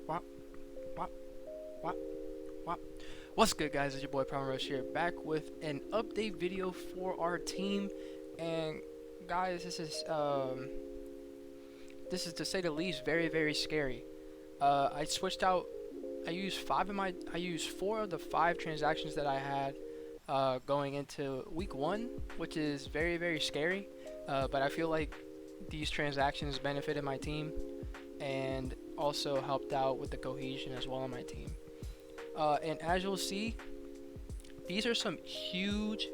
Wop, wop, wop, wop. What's good, guys? It's your boy Prime Rush here, back with an update video for our team. And guys, this is to say the least very scary. I switched out. I used 4 of the 5 transactions that I had going into week 1, which is very scary. But I feel like these transactions benefited my team and also helped out with the cohesion as well on my team. And as you'll see, these are some huge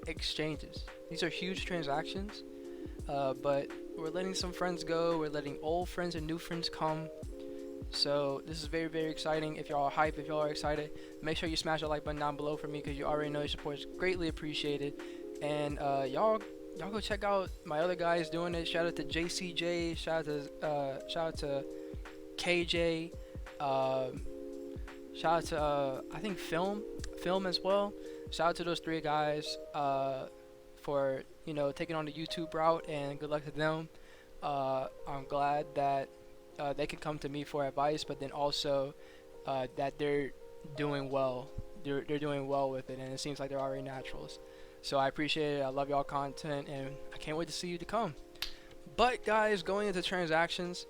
exchanges. These are huge transactions, but we're letting some friends go. We're letting old friends and new friends come. So this is very exciting. If y'all are hype, if y'all are excited, make sure you smash the like button down below for me, because you already know your support is greatly appreciated. And y'all go check out my other guys doing it. Shout out to JCJ. Shout out to KJ. Shout out to I think Film as well. Shout out to those 3 guys for taking on the YouTube route, and good luck to them. I'm glad that they can come to me for advice, but then also that they're doing well. They're doing well with it, and it seems like they're already naturals. So I appreciate it. I love y'all content, and I can't wait to see you to come. But guys, going into transactions,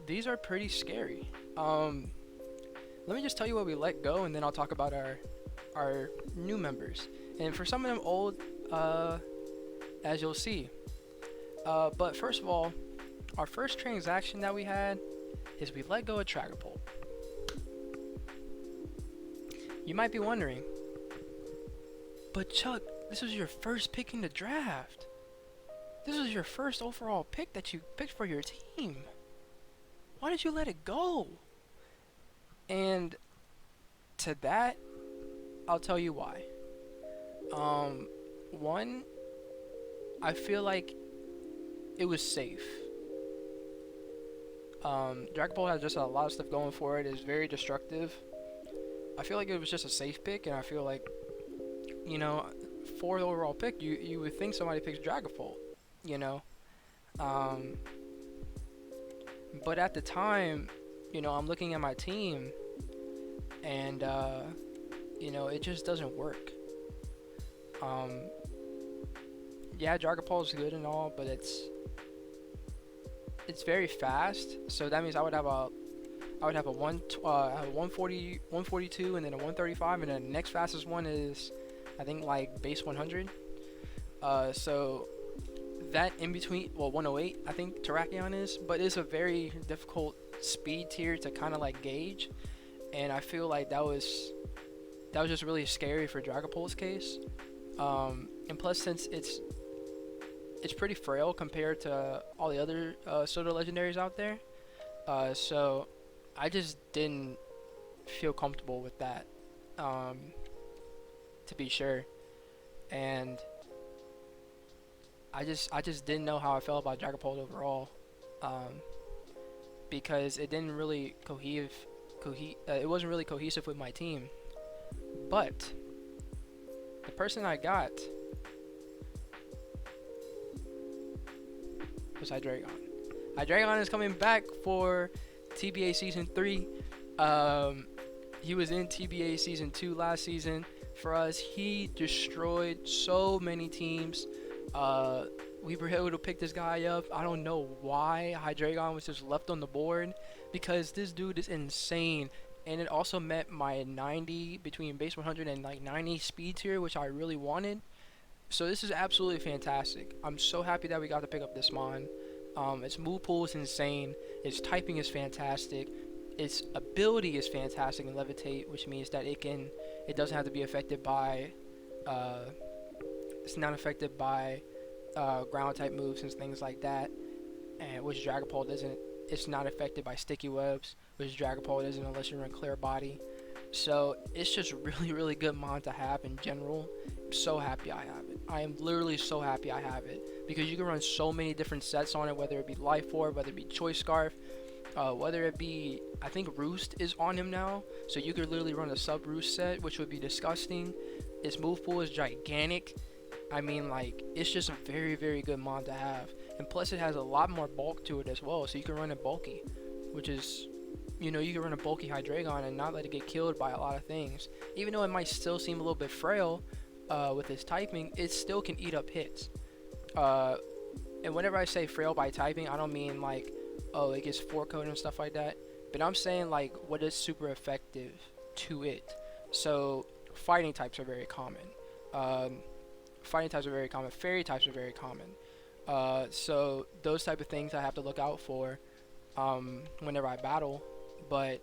these are pretty scary. Let me just tell you what we let go, and then I'll talk about our new members. And for some of them old, as you'll see. But first of all, our first transaction that we had is we let go of Dragapult. You might be wondering, but Chuck, this was your first pick in the draft. This was your first overall pick that you picked for your team. Why did you let it go? And to that, I'll tell you why. One, I feel like it was safe. Dragapult has just a lot of stuff going for it. It's very destructive. I feel like it was just a safe pick, and I feel like, for the overall pick, you would think somebody picks Dragapult, But at the time, I'm looking at my team, and it just doesn't work. Yeah, Dragapult is good and all, but it's very fast. So that means I would have a 140, 142, and then a 135, and then the next fastest one is, I think, like base 100. So that in between, well, 108 I think Terrakion is, but it's a very difficult speed tier to kind of like gauge, and I feel like that was just really scary for Dragapult's case. And plus, since it's pretty frail compared to all the other Soda legendaries out there, so I just didn't feel comfortable with that, to be sure. And I just didn't know how I felt about Dragapult overall, because it didn't really it wasn't really cohesive with my team. But the person I got was Hydreigon. Hydreigon is coming back for TBA Season 3. He was in TBA Season 2 last season for us. He destroyed so many teams. We were able to pick this guy up. I don't know why Hydreigon was just left on the board, because this dude is insane. And it also met my 90 between base 100 and like 90 speed tier, which I really wanted. So this is absolutely fantastic. I'm so happy that we got to pick up this mon. Its move pool is insane. Its typing is fantastic. Its ability is fantastic in Levitate, which means that it doesn't have to be affected by it's not affected by ground type moves and things like that, and which Dragapult isn't. It's not affected by sticky webs, which Dragapult isn't unless you're in clear body. So it's just really good mon to have in general. I'm so happy I have it. I am literally so happy I have it, because you can run so many different sets on it, whether it be Life Orb, whether it be Choice Scarf, whether it be, I think Roost is on him now, so you could literally run a sub Roost set, which would be disgusting. Its move pool is gigantic. I mean, like, it's just a very good mon to have, and plus it has a lot more bulk to it as well, so you can run it bulky, which is You know, you can run a bulky Hydreigon and not let it get killed by a lot of things. Even though it might still seem a little bit frail with its typing, it still can eat up hits. And whenever I say frail by typing, I don't mean like, oh, it gets 4-code and stuff like that. But I'm saying like what is super effective to it. So fighting types are very common. Fighting types are very common. Fairy types are very common. So those type of things I have to look out for whenever I battle. But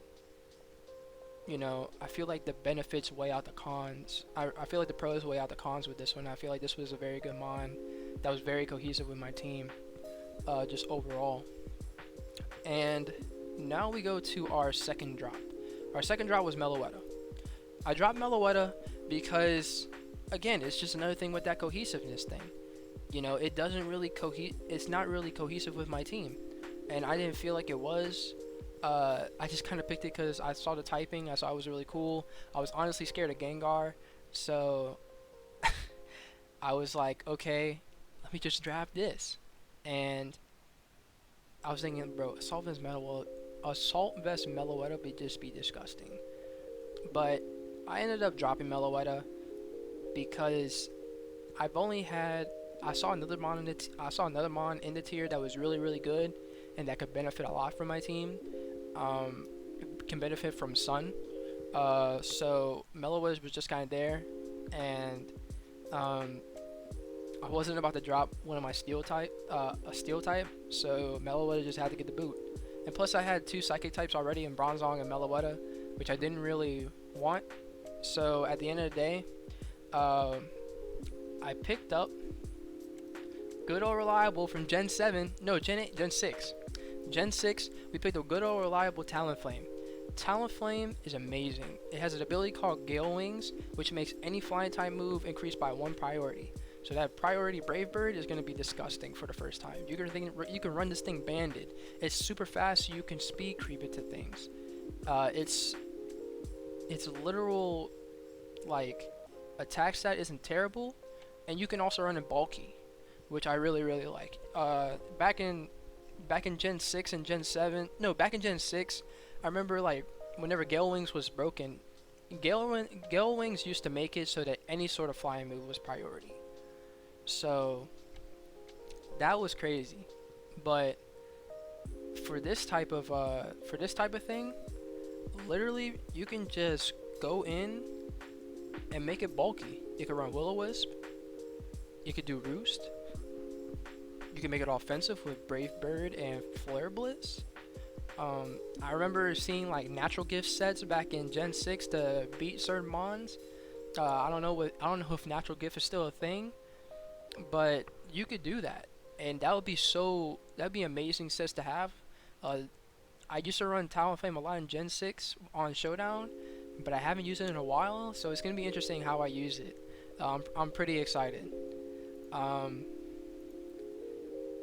you know, I feel like the benefits weigh out the cons. I feel like the pros weigh out the cons with this one. I feel like this was a very good mon that was very cohesive with my team, just overall. And now we go to our second drop. Our second drop was Meloetta. I dropped Meloetta because, again, it's just another thing with that cohesiveness thing. You know, it doesn't really it's not really cohesive with my team, and I didn't feel like it was. I just kind of picked it because I saw the typing. I saw it was really cool. I was honestly scared of Gengar, so I was like, okay, let me just draft this. And I was thinking, bro, Assault Vest Meloetta would just be disgusting. But I ended up dropping Meloetta because I saw another mon in the tier that was really, really good and that could benefit a lot from my team. Can benefit from Sun. So Meloetta was just kind of there, and I wasn't about to drop one of my steel type, so Meloetta just had to get the boot. And plus I had 2 psychic types already in Bronzong and Meloetta, which I didn't really want. So at the end of the day, I picked up good old reliable from Gen 7, no, Gen 8, Gen 6. Gen 6, we picked a good old reliable Talonflame. Talonflame is amazing. It has an ability called Gale Wings, which makes any flying type move increase by 1 priority. So that priority Brave Bird is going to be disgusting for the first time. You can run this thing banded. It's super fast, so you can speed creep it to things. It's literal, like, attack stat isn't terrible, and you can also run it bulky, which I really, really like. Back in Gen 6 and Gen 7, no, back in Gen 6, I remember like whenever Gale Wings was broken, Gale Wings used to make it so that any sort of flying move was priority. So that was crazy. But for this type of thing, literally you can just go in and make it bulky. You could run Will-O-Wisp. You could do Roost. You can make it offensive with Brave Bird and Flare Blitz. I remember seeing like natural gift sets back in Gen 6 to beat certain mons. I don't know if natural gift is still a thing, but you could do that, and that'd be amazing sets to have. I used to run Talonflame a lot in Gen 6 on Showdown, but I haven't used it in a while, so it's gonna be interesting how I use it. I'm pretty excited.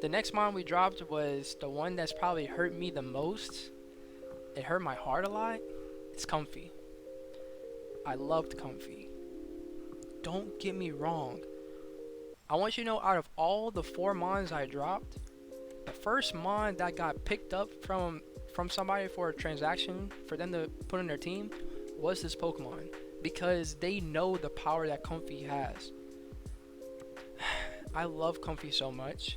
The next mon we dropped was the one that's probably hurt me the most. It hurt my heart a lot. It's Comfey. I loved Comfey. Don't get me wrong. I want you to know, out of all the 4 mons I dropped, the first mon that got picked up from somebody for a transaction for them to put in their team was this Pokemon, because they know the power that Comfey has. I love Comfey so much.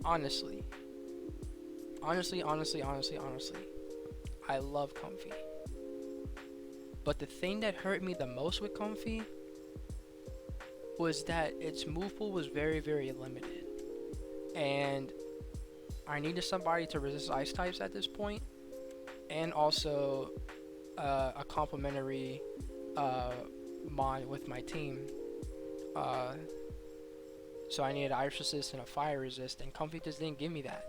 Honestly, I love Comfey. But the thing that hurt me the most with Comfey was that its move pool was very, very limited, and I needed somebody to resist ice types at this point, and also a complementary mon with my team. So I needed ice resist and a fire resist, and Comfey just didn't give me that.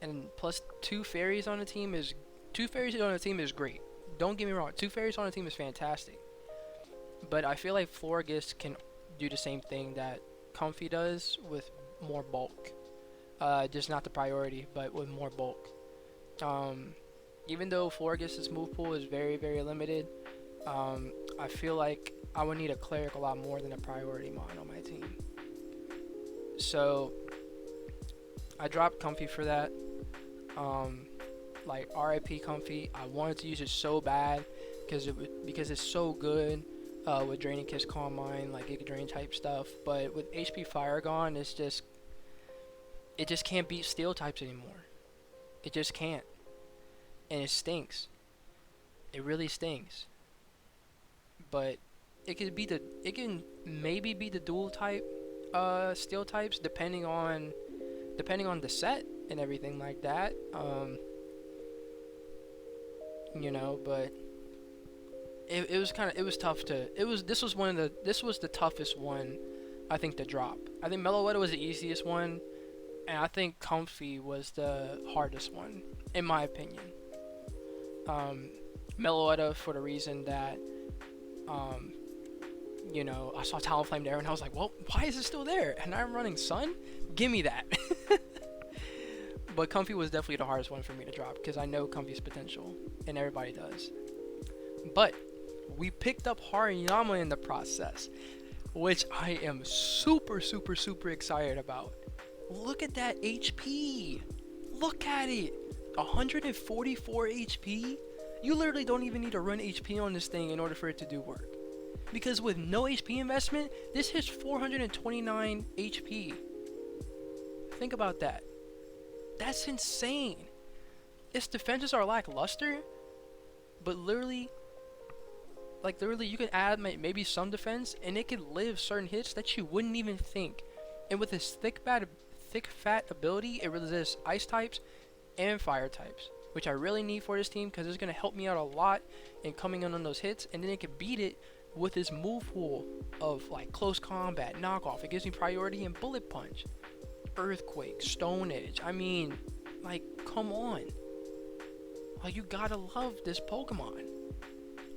And plus 2 fairies on the team is great. Don't get me wrong, 2 fairies on the team is fantastic. But I feel like Florges can do the same thing that Comfey does with more bulk. Just not the priority, but with more bulk. Even though Florges' move pool is very, very limited, I feel like I would need a cleric a lot more than a priority mon on my team. So I dropped Comfey for that. like RIP Comfy. I wanted to use it so bad because it's so good with Draining Kiss, Calm Mind, like Giga Drain type stuff. But with HP Fire gone, it just can't beat Steel types anymore. It just can't, and it stinks. It really stings. But it can maybe be the dual type Steel types depending on the set and everything like that. But it was tough to this was the toughest one I think to drop. I think Meloetta was the easiest one, and I think Comfy was the hardest one in my opinion. Meloetta for the reason that I saw Talonflame there and I was like, well, why is it still there? And I'm running Sun? Give me that. But Comfy was definitely the hardest one for me to drop because I know Comfy's potential, and everybody does. But we picked up Hariyama in the process, which I am super, super, super excited about. Look at that HP. Look at it. 144 HP. You literally don't even need to run HP on this thing in order for it to do work. Because with no HP investment, this hits 429 HP. Think about that. That's insane. Its defenses are lackluster, but literally you can add maybe some defense, and it can live certain hits that you wouldn't even think. And with its thick fat ability, it resists ice types and fire types, which I really need for this team because it's gonna help me out a lot in coming in on those hits. And then it can beat it with its move pool of like close combat, knockoff. It gives me priority in bullet punch, earthquake, stone edge. I mean, like, come on. Like, you gotta love this Pokemon.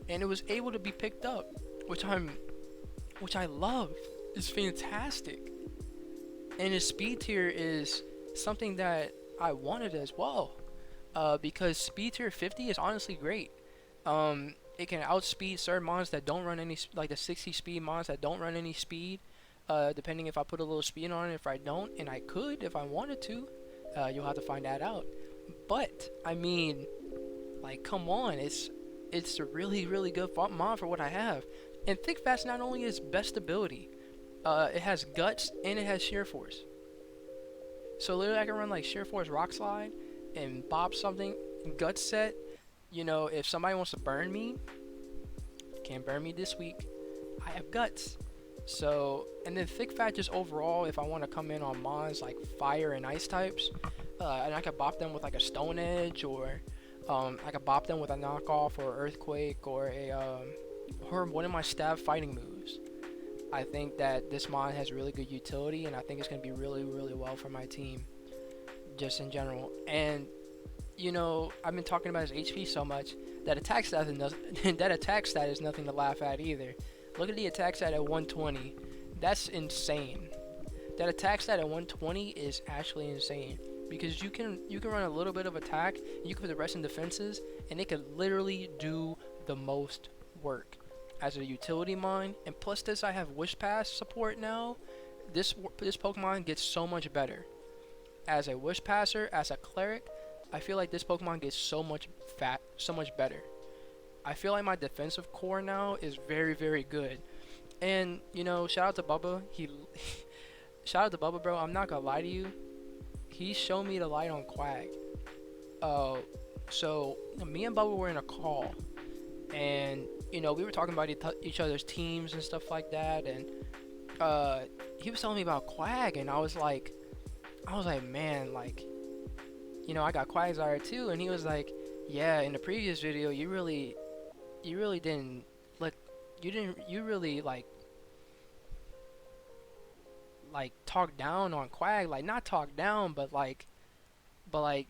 And it was able to be picked up, which I love. It's fantastic. And his speed tier is something that I wanted as well. Because speed tier 50 is honestly great. It can outspeed certain mons that don't run any, like the 60 speed mons that don't run any speed. Depending if I put a little speed on it, if I don't, and I could if I wanted to. You'll have to find that out. But I mean, like, come on, it's a really, really good mon for what I have. And Thick Fat's not only its best ability, it has Guts and it has Sheer Force. So literally I can run like Sheer Force Rock Slide and Bob something, Guts set. If somebody wants to burn me, can't burn me this week. I have Guts. So, and then Thick Fat just overall, if I want to come in on mons like fire and ice types, and I could bop them with like a Stone Edge, or I could bop them with a knockoff or earthquake or or one of my stab fighting moves. I think that this mon has really good utility, and I think it's going to be really, really well for my team, just in general. And I've been talking about his HP so much that attack stat is nothing to laugh at either. Look at the attack stat at 120. That's insane. That attack stat at 120 is actually insane because you can run a little bit of attack, and you can put the rest in defenses, and it could literally do the most work as a utility mon. And plus this, I have Wish Pass support now. This Pokemon gets so much better as a Wish Passer, as a cleric. I feel like this Pokemon gets so much better. I feel like my defensive core now is very, very good. And shout out to Bubba. Shout out to Bubba, bro. I'm not gonna lie to you. He showed me the light on Quag. So me and Bubba were in a call, and we were talking about each other's teams and stuff like that. And he was telling me about Quag, and I was like, man, like, I got Quagsire too. And he was like, yeah, in the previous video, you really didn't talk down on Quag, like not talk down, but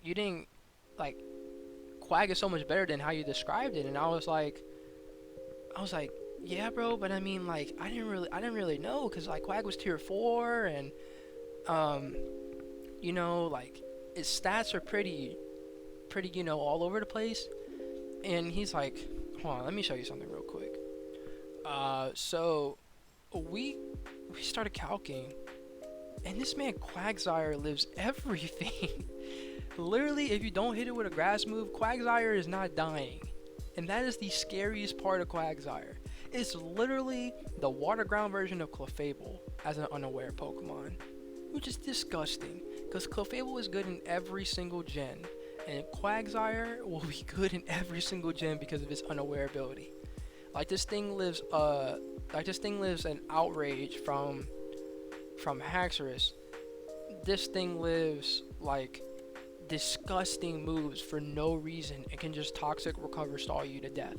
you didn't, like, Quag is so much better than how you described it. And I was like, yeah, bro, but I mean, like, I didn't really know, because like Quag was tier 4, and like its stats are pretty all over the place. And he's like, hold on, let me show you something real quick. So we started calcing, and this man Quagsire lives everything. Literally, if you don't hit it with a grass move, Quagsire is not dying. And that is the scariest part of Quagsire. It's literally the water ground version of Clefable as an unaware Pokemon, which is disgusting, because Clefable is good in every single gen, and Quagsire will be good in every single gen because of its unaware ability. Like this thing lives an outrage from Haxorus. This thing lives like disgusting moves for no reason and can just toxic recover stall you to death.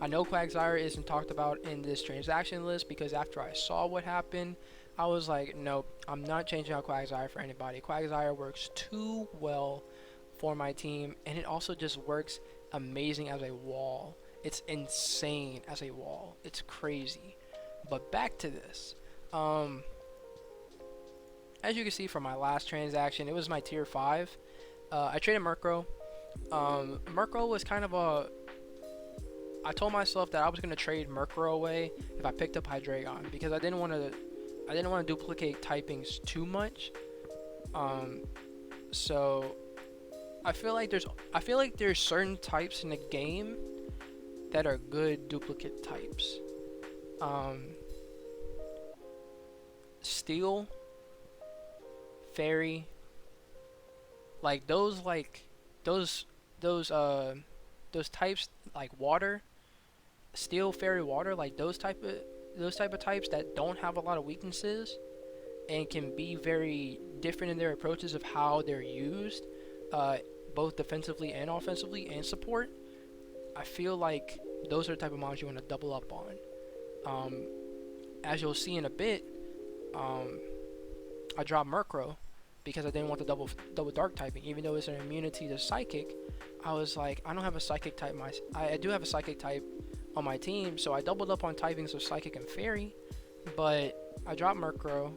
I know Quagsire isn't talked about in this transaction list because after I saw what happened, I was like, nope, I'm not changing out Quagsire for anybody. Quagsire works too well for my team, and it also just works amazing as a wall. It's insane as a wall. It's crazy. But back to this. As you can see from my last transaction, it was my tier 5. I traded Murkrow. Murkrow was kind of I told myself that I was gonna trade Murkrow away if I picked up Hydreigon because I didn't want to duplicate typings too much. So I feel like there's certain types in the game that are good duplicate types. Steel, Fairy, like those types, like water, Steel, Fairy, Water, like those type of types that don't have a lot of weaknesses and can be very different in their approaches of how they're used, both defensively and offensively and support. I feel like those are the type of mons you want to double up on. As you'll see in a bit, I dropped Murkrow because I didn't want the double dark typing, even though it's an immunity to psychic. I was like, I don't have a psychic type. I do have a psychic type on my team, so I doubled up on typings of psychic and fairy, but I dropped Murkrow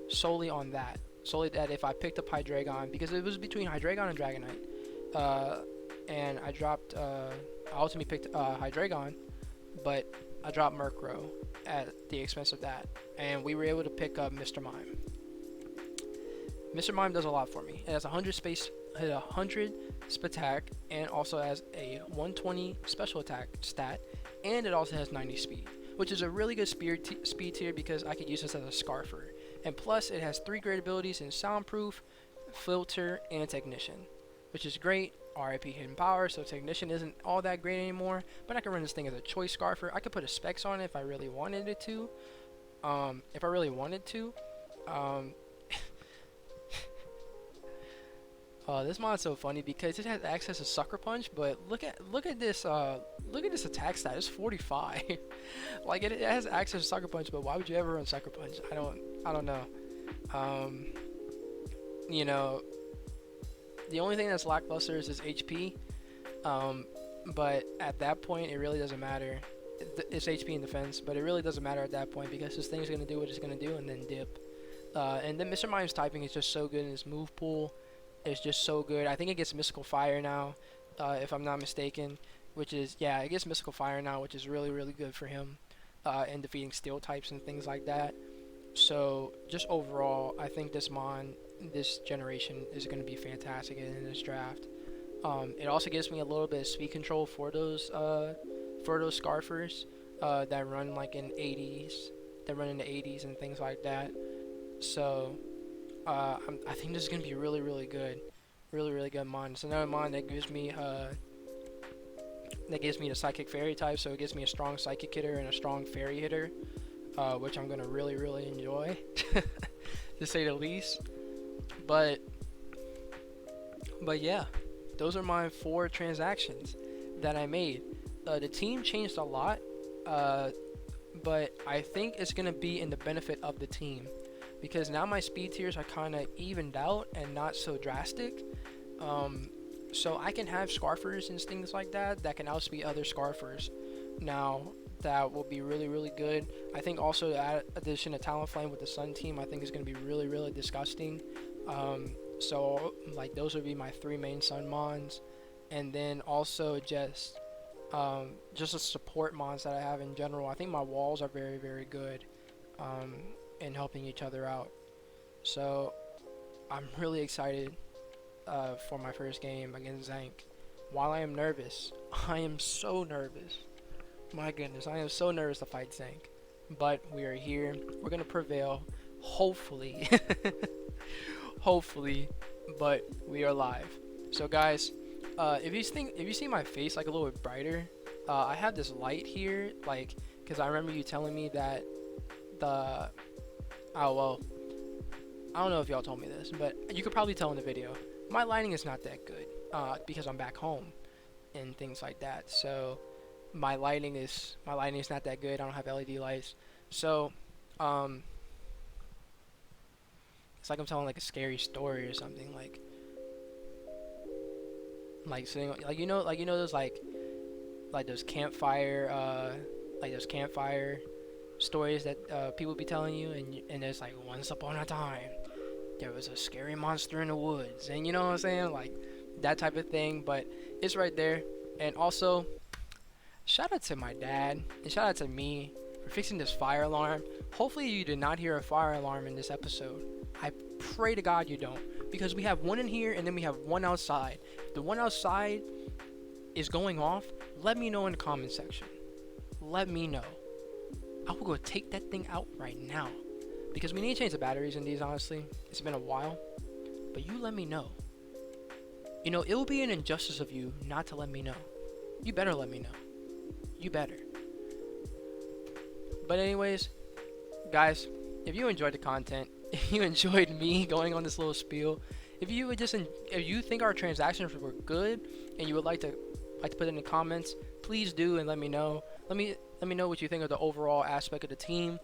solely that if I picked up Hydreigon, because it was between Hydreigon and Dragonite, and I ultimately picked Hydreigon, but I dropped Murkrow at the expense of that, and we were able to pick up Mr. Mime. Mr. Mime does a lot for me. It has 100 attack, and also has a 120 special attack stat, and it also has 90 speed, which is a really good speed tier because I could use this as a Scarfer. And plus, it has 3 great abilities in Soundproof, Filter, and Technician, which is great. RIP Hidden Power, so Technician isn't all that great anymore, but I can run this thing as a choice Scarfer. I could put a Specs on it if I really wanted it to. This mod's so funny because it has access to Sucker Punch, but look at this attack stat. It's 45. Like it has access to Sucker Punch, but why would you ever run Sucker Punch? I don't know. You know, the only thing that's lackluster is HP. But at that point, it really doesn't matter. It's HP and defense, but it really doesn't matter at that point because this thing's gonna do what it's gonna do and then dip. And then Mr. Mime's typing is just so good in his move pool. It's just so good. I think it gets Mystical Fire now, if I'm not mistaken. It gets Mystical Fire now, which is really, really good for him in defeating Steel types and things like that. So just overall, I think this generation is going to be fantastic in this draft. It also gives me a little bit of speed control for those Scarfers that run like in 80s, in the 80s and things like that. So I think this is gonna be really, really good mon. It's another mon that gives me the Psychic Fairy type, so it gives me a strong Psychic hitter and a strong Fairy hitter, which I'm gonna really, really enjoy, to say the least. But yeah, those are my 4 transactions that I made. The team changed a lot, but I think it's gonna be in the benefit of the team. Because now my speed tiers are kind of evened out and not so drastic. So I can have Scarfers and things like that can outspeed other Scarfers. Now, that will be really, really good. I think also the addition of Talonflame with the Sun team, I think is going to be really, really disgusting. So, like, those would be my 3 main Sun mons. And then also just the support mons that I have in general. I think my walls are very, very good. And helping each other out. So I'm really excited for my first game against Zank. While I am nervous, I am so nervous. My goodness, I am so nervous to fight Zank. But we are here. We're gonna prevail. Hopefully. Hopefully. But we are live. So guys, if you see my face like a little bit brighter, I have this light here, like, because I remember you telling me that the oh well, I don't know if y'all told me this, but you could probably tell in the video. My lighting is not that good because I'm back home and things like that. So my lighting is not that good. I don't have LED lights, so it's like I'm telling like a scary story or something. Like sitting those those campfire stories that people be telling you, and it's like once upon a time there was a scary monster in the woods, and you know what I'm saying, like that type of thing. But it's right there. And also, shout out to my dad and shout out to me for fixing this fire alarm. Hopefully you did not hear a fire alarm in this episode. I pray to God you don't, because we have one in here and then we have one outside. If the one outside is going off, let me know in the comment section. Let me know. I will go take that thing out right now, because we need to change the batteries in these. Honestly, it's been a while, but you let me know. You know, it will be an injustice of you not to let me know. You better let me know. You better. But anyways, guys, if you enjoyed the content, if you enjoyed me going on this little spiel, if you think our transactions were good and you would like to put it in the comments, please do, and let me know. Let me know what you think of the overall aspect of the team.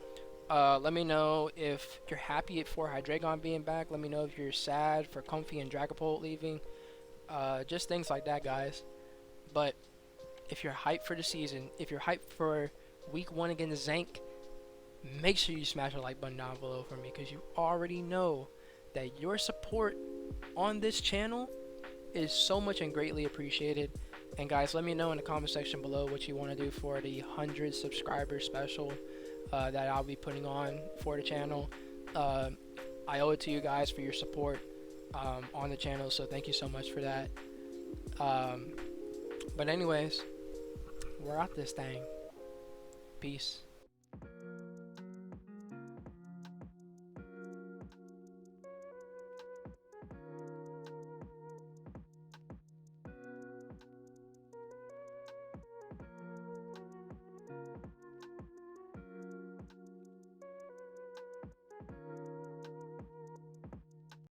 Let me know if you're happy for Hydreigon being back. Let me know if you're sad for Comfy and Dragapult leaving. Just things like that, guys. But if you're hyped for the season, if you're hyped for week 1 against Zank, make sure you smash the like button down below for me, because you already know that your support on this channel is so much and greatly appreciated. And guys, let me know in the comment section below what you want to do for the 100 subscriber special that I'll be putting on for the channel. I owe it to you guys for your support on the channel, so thank you so much for that. But anyways, we're at this thing. Peace.